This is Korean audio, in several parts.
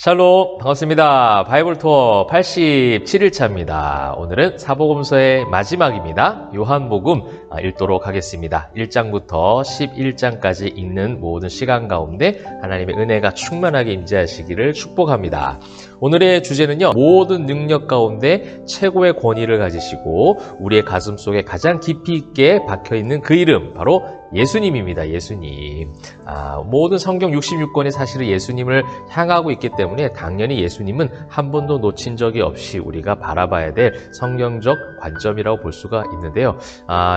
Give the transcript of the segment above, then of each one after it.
샬롬, 반갑습니다. 바이블 투어 87일차입니다. 오늘은 사복음서의 마지막입니다. 요한복음 읽도록 하겠습니다. 1장부터 11장까지 읽는 모든 시간 가운데 하나님의 은혜가 충만하게 임재하시기를 축복합니다. 오늘의 주제는요, 모든 능력 가운데 최고의 권위를 가지시고 우리의 가슴 속에 가장 깊이 있게 박혀있는 그 이름, 바로 예수님입니다. 예수님. 모든 성경 66권이 사실은 예수님을 향하고 있기 때문에 당연히 예수님은 한 번도 놓친 적이 없이 우리가 바라봐야 될 성경적 관점이라고 볼 수가 있는데요.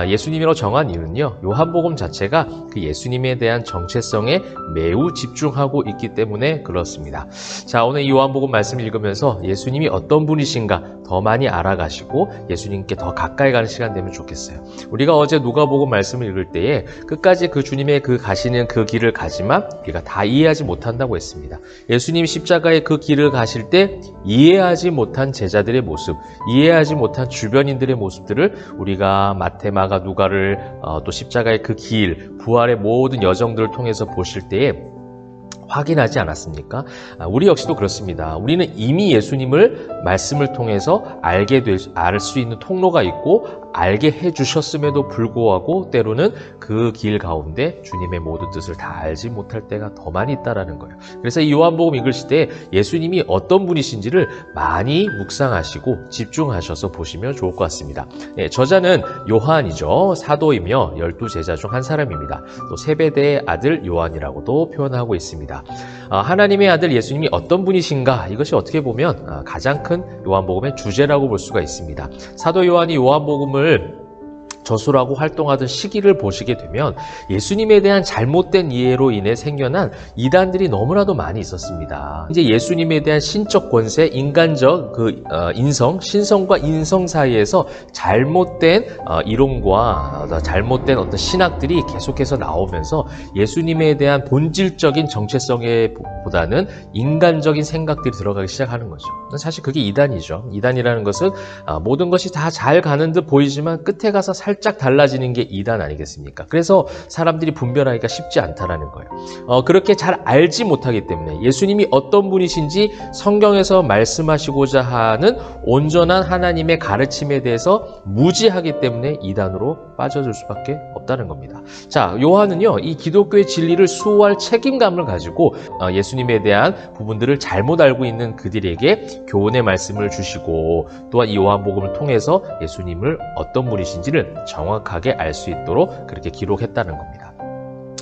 예수님이라고 정한 이유는요, 요한복음 자체가 그 예수님에 대한 정체성에 매우 집중하고 있기 때문에 그렇습니다. 자, 오늘 이 요한복음 말씀을 읽으면서 예수님이 어떤 분이신가 더 많이 알아가시고 예수님께 더 가까이 가는 시간 되면 좋겠어요. 우리가 어제 누가복음 말씀을 읽을 때에 끝까지 그 주님의 그 가시는 그 길을 가지만 우리가 다 이해하지 못한다고 했습니다. 예수님이 십자가의 그 길을 가실 때 이해하지 못한 제자들의 모습, 이해하지 못한 주변인들의 모습들을 우리가 마태, 마가, 누가를 또 십자가의 그 길, 부활의 모든 여정들을 통해서 보실 때에 확인하지 않았습니까? 우리 역시도 그렇습니다. 우리는 이미 예수님을 말씀을 통해서 알 수 있는 통로가 있고 알게 해주셨음에도 불구하고 때로는 그 길 가운데 주님의 모든 뜻을 다 알지 못할 때가 더 많이 있다는 거예요. 그래서 이 요한복음 읽으실 때 예수님이 어떤 분이신지를 많이 묵상하시고 집중하셔서 보시면 좋을 것 같습니다. 저자는 요한이죠. 사도이며 12제자 중 한 사람입니다. 또 세베대의 아들 요한이라고도 표현하고 있습니다. 하나님의 아들 예수님이 어떤 분이신가, 이것이 어떻게 보면 가장 큰 요한복음의 주제라고 볼 수가 있습니다. 사도 요한이 요한복음을 저술하고 활동하던 시기를 보시게 되면 예수님에 대한 잘못된 이해로 인해 생겨난 이단들이 너무나도 많이 있었습니다. 이제 예수님에 대한 신적 권세, 인간적 신성과 인성 사이에서 잘못된 이론과 잘못된 어떤 신학들이 계속해서 나오면서 예수님에 대한 본질적인 정체성에 보다는 인간적인 생각들이 들어가기 시작하는 거죠. 사실 그게 이단이죠. 이단이라는 것은 모든 것이 다 잘 가는 듯 보이지만 끝에 가서 살짝 달라지는 게 이단 아니겠습니까? 그래서 사람들이 분별하기가 쉽지 않다라는 거예요. 그렇게 잘 알지 못하기 때문에 예수님이 어떤 분이신지 성경에서 말씀하시고자 하는 온전한 하나님의 가르침에 대해서 무지하기 때문에 이단으로 빠져들 수밖에 없다는 겁니다. 자, 요한은요, 이 기독교의 진리를 수호할 책임감을 가지고 예수님에 대한 부분들을 잘못 알고 있는 그들에게 교훈의 말씀을 주시고 또한 이 요한복음을 통해서 예수님을 어떤 분이신지를 정확하게 알 수 있도록 그렇게 기록했다는 겁니다.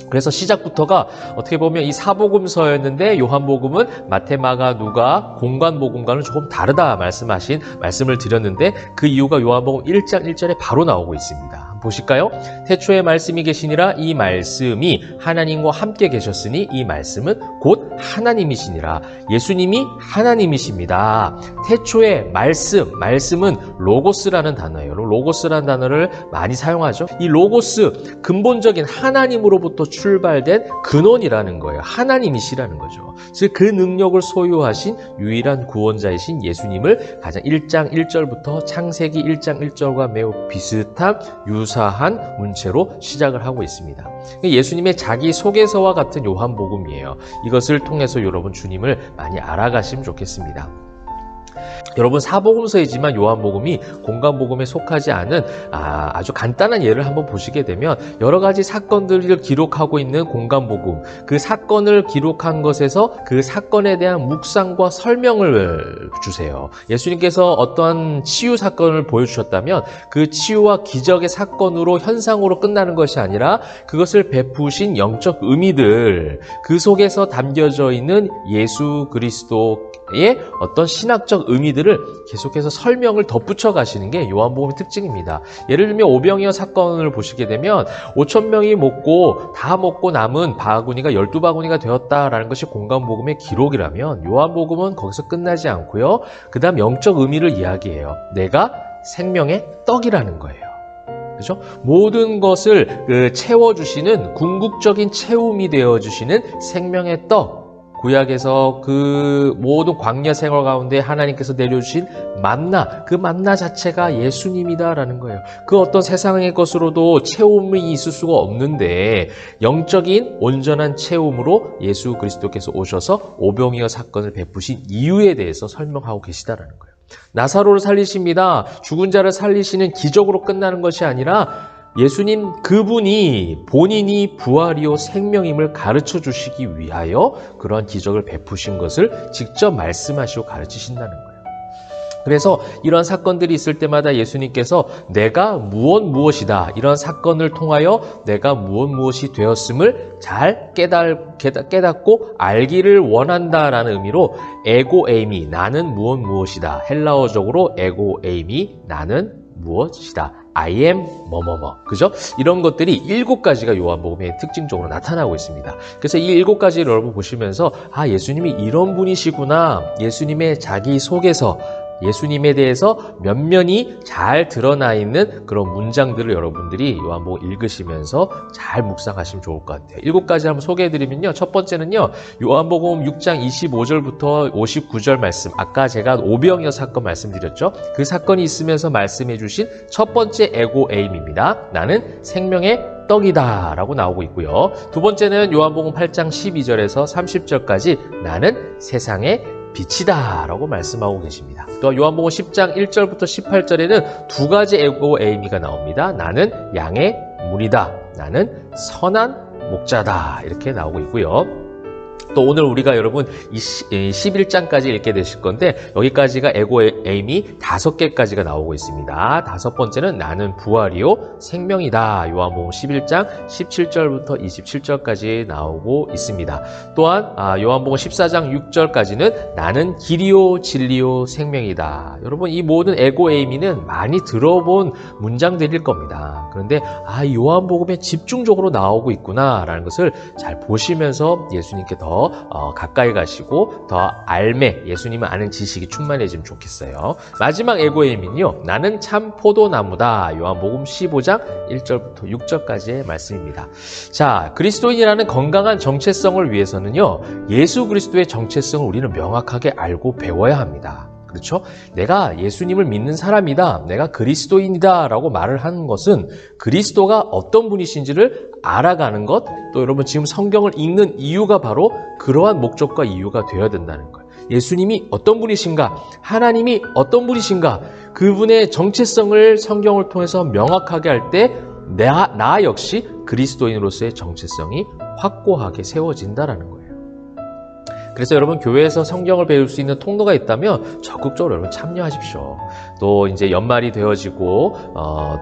그래서 시작부터가 어떻게 보면 이 사복음서였는데 요한복음은 마태, 마가, 누가 공관복음과는 조금 다르다 말씀을 드렸는데 그 이유가 요한복음 1장 1절에 바로 나오고 있습니다. 보실까요? 태초에 말씀이 계시니라, 이 말씀이 하나님과 함께 계셨으니 이 말씀은 곧 하나님이시니라. 예수님이 하나님이십니다. 태초에 말씀은 로고스라는 단어예요. 로고스라는 단어를 많이 사용하죠. 이 로고스, 근본적인 하나님으로부터 출발된 근원이라는 거예요. 하나님이시라는 거죠. 즉 그 능력을 소유하신 유일한 구원자이신 예수님을 가장 1장 1절부터 창세기 1장 1절과 매우 비슷한 유사한 문체로 시작을 하고 있습니다. 예수님의 자기 소개서와 같은 요한복음이에요. 이것을 통해서 여러분 주님을 많이 알아가시면 좋겠습니다. 여러분, 사복음서이지만 요한복음이 공관복음에 속하지 않은 아주 간단한 예를 한번 보시게 되면 여러 가지 사건들을 기록하고 있는 공관복음, 그 사건을 기록한 것에서 그 사건에 대한 묵상과 설명을 주세요. 예수님께서 어떠한 치유 사건을 보여주셨다면 그 치유와 기적의 사건으로 현상으로 끝나는 것이 아니라 그것을 베푸신 영적 의미들, 그 속에서 담겨져 있는 예수 그리스도의 어떤 신학적 의미들을 계속해서 설명을 덧붙여 가시는 게 요한복음의 특징입니다. 예를 들면 오병이어 사건을 보시게 되면 5,000명이 다 먹고 남은 바구니가 12바구니가 되었다라는 것이 공관복음의 기록이라면 요한복음은 거기서 끝나지 않고요. 그 다음 영적 의미를 이야기해요. 내가 생명의 떡이라는 거예요. 그렇죠? 모든 것을 채워주시는 궁극적인 채움이 되어주시는 생명의 떡. 구약에서 그 모든 광야 생활 가운데 하나님께서 내려주신 만나, 그 만나 자체가 예수님이다라는 거예요. 그 어떤 세상의 것으로도 체험이 있을 수가 없는데 영적인 온전한 체험으로 예수 그리스도께서 오셔서 오병이어 사건을 베푸신 이유에 대해서 설명하고 계시다라는 거예요. 나사로를 살리십니다. 죽은 자를 살리시는 기적으로 끝나는 것이 아니라 예수님 그분이 본인이 부활이요 생명임을 가르쳐 주시기 위하여 그런 기적을 베푸신 것을 직접 말씀하시고 가르치신다는 거예요. 그래서 이런 사건들이 있을 때마다 예수님께서 내가 무엇이다, 이런 사건을 통하여 내가 무엇이 되었음을 잘 깨닫고 알기를 원한다라는 의미로 에고에이미, 나는 무엇이다. 헬라어적으로 에고에이미, 나는 무엇이다. I am 뭐뭐뭐. 그죠? 이런 것들이 7가지가 요한복음의 특징적으로 나타나고 있습니다. 그래서 이 7가지를 여러분 보시면서 예수님이 이런 분이시구나. 예수님의 자기 속에서 예수님에 대해서 면면이 잘 드러나 있는 그런 문장들을 여러분들이 요한복음 읽으시면서 잘 묵상하시면 좋을 것 같아요. 7가지 한번 소개해드리면요. 첫 번째는요. 요한복음 6장 25절부터 59절 말씀. 아까 제가 오병이어 사건 말씀드렸죠. 그 사건이 있으면서 말씀해 주신 첫 번째 에고에임입니다. 나는 생명의 떡이다 라고 나오고 있고요. 두 번째는 요한복음 8장 12절에서 30절까지 나는 세상의 빛이다 라고 말씀하고 계십니다. 또 요한복음 10장 1절부터 18절에는 2가지 에고에이미가 나옵니다. 나는 양의 문이다. 나는 선한 목자다. 이렇게 나오고 있고요. 또 오늘 우리가 여러분 11장까지 읽게 되실 건데 여기까지가 에고에임이 5개까지가 나오고 있습니다. 5번째는 나는 부활이요 생명이다. 요한복음 11장 17절부터 27절까지 나오고 있습니다. 또한 요한복음 14장 6절까지는 나는 길이요 진리요 생명이다. 여러분 이 모든 에고에이미는 많이 들어본 문장들일 겁니다. 그런데 요한복음에 집중적으로 나오고 있구나라는 것을 잘 보시면서 예수님께 더 가까이 가시고 더 예수님을 아는 지식이 충만해지면 좋겠어요. 마지막 에고에이미는요. 나는 참 포도나무다. 요한복음 15장 1절부터 6절까지의 말씀입니다. 자, 그리스도인이라는 건강한 정체성을 위해서는요. 예수 그리스도의 정체성을 우리는 명확하게 알고 배워야 합니다. 그렇죠? 내가 예수님을 믿는 사람이다. 내가 그리스도인이다 라고 말을 하는 것은 그리스도가 어떤 분이신지를 알아가는 것, 또 여러분 지금 성경을 읽는 이유가 바로 그러한 목적과 이유가 되어야 된다는 거예요. 예수님이 어떤 분이신가? 하나님이 어떤 분이신가? 그분의 정체성을 성경을 통해서 명확하게 할 때 나 역시 그리스도인으로서의 정체성이 확고하게 세워진다는 거예요. 그래서 여러분 교회에서 성경을 배울 수 있는 통로가 있다면 적극적으로 여러분 참여하십시오. 또 이제 연말이 되어지고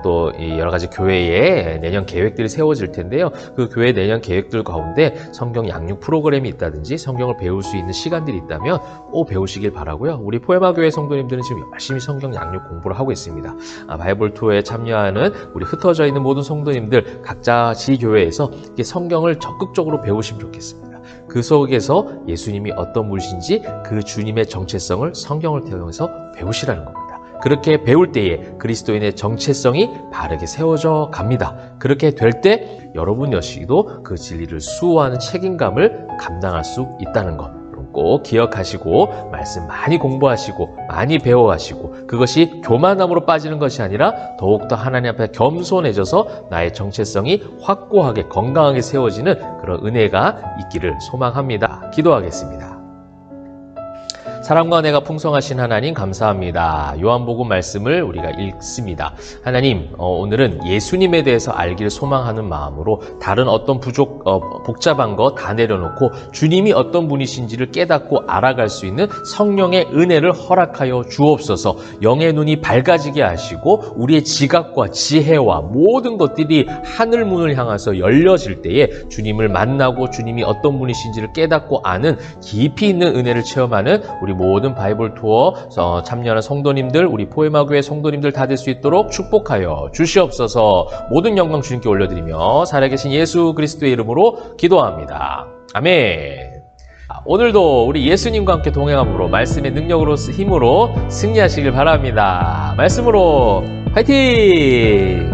또 여러 가지 교회에 내년 계획들이 세워질 텐데요. 그 교회 내년 계획들 가운데 성경 양육 프로그램이 있다든지 성경을 배울 수 있는 시간들이 있다면 꼭 배우시길 바라고요. 우리 포에마 교회 성도님들은 지금 열심히 성경 양육 공부를 하고 있습니다. 바이블 투어에 참여하는 우리 흩어져 있는 모든 성도님들 각자 지교회에서 성경을 적극적으로 배우시면 좋겠습니다. 그 속에서 예수님이 어떤 분이신지 그 주님의 정체성을 성경을 통해서 배우시라는 겁니다. 그렇게 배울 때에 그리스도인의 정체성이 바르게 세워져 갑니다. 그렇게 될 때 여러분 역시도 그 진리를 수호하는 책임감을 감당할 수 있다는 것. 꼭 기억하시고 말씀 많이 공부하시고 많이 배워가시고 그것이 교만함으로 빠지는 것이 아니라 더욱더 하나님 앞에 겸손해져서 나의 정체성이 확고하게 건강하게 세워지는 그런 은혜가 있기를 소망합니다. 기도하겠습니다. 사랑과 은혜가 풍성하신 하나님 감사합니다. 요한복음 말씀을 우리가 읽습니다. 하나님 오늘은 예수님에 대해서 알기를 소망하는 마음으로 다른 어떤 복잡한 거 다 내려놓고 주님이 어떤 분이신지를 깨닫고 알아갈 수 있는 성령의 은혜를 허락하여 주옵소서. 영의 눈이 밝아지게 하시고 우리의 지각과 지혜와 모든 것들이 하늘 문을 향해서 열려질 때에 주님을 만나고 주님이 어떤 분이신지를 깨닫고 아는 깊이 있는 은혜를 체험하는 우리 모든 바이블 투어 참여하는 성도님들, 우리 포에마 교회 성도님들 다 될 수 있도록 축복하여 주시옵소서. 모든 영광 주님께 올려드리며 살아계신 예수 그리스도의 이름으로 기도합니다. 아멘. 오늘도 우리 예수님과 함께 동행함으로 말씀의 능력으로 힘으로 승리하시길 바랍니다. 말씀으로 화이팅!